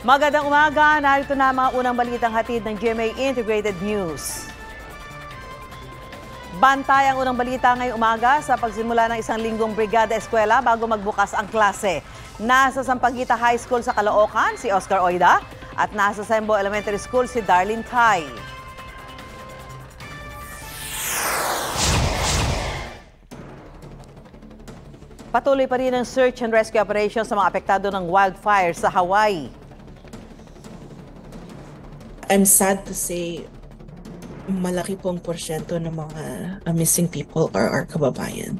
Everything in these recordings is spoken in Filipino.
Magandang umaga, narito na ang mga unang balitang hatid ng GMA Integrated News. Bantay ang unang balita ngayong umaga sa pagsimula ng isang linggong brigada eskwela bago magbukas ang klase. Nasa Sampaguita High School sa Caloocan si Oscar Oida at nasa Sembo Elementary School si Darlene Tai. Patuloy pa rin ang search and rescue operation sa mga apektado ng wildfire sa Hawaii. I'm sad to say, malaki pong porsyento ng mga missing people are our kababayan.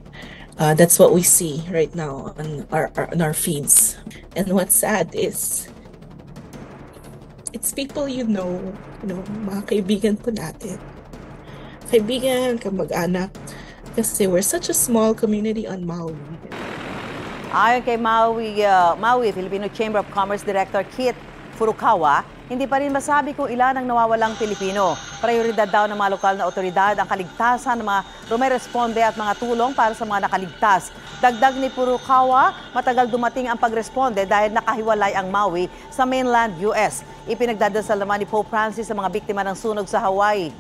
That's what we see right now on our feeds. And what's sad is, it's people mga kaibigan po natin. Kaibigan, kamag-anak. Kasi we're such a small community on Maui. Ayon kay Maui Filipino Chamber of Commerce Director Kit Furukawa, hindi pa rin masabi kung ilan ang nawawalang Pilipino. Prioridad daw ng mga lokal na otoridad ang kaligtasan ng mga rumeresponde at mga tulong para sa mga nakaligtas. Dagdag ni Furukawa, matagal dumating ang pagresponde dahil nakahiwalay ang Maui sa mainland US. Ipinagdadasal naman ni Pope Francis sa mga biktima ng sunog sa Hawaii.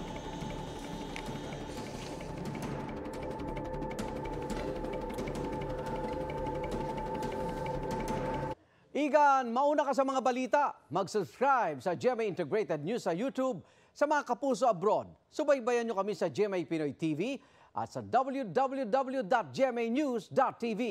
Igan, mauna ka sa mga balita. Mag-subscribe sa GMA Integrated News sa YouTube. Sa mga kapuso abroad, subaybayan nyo kami sa GMA Pinoy TV at sa www.gmanews.tv.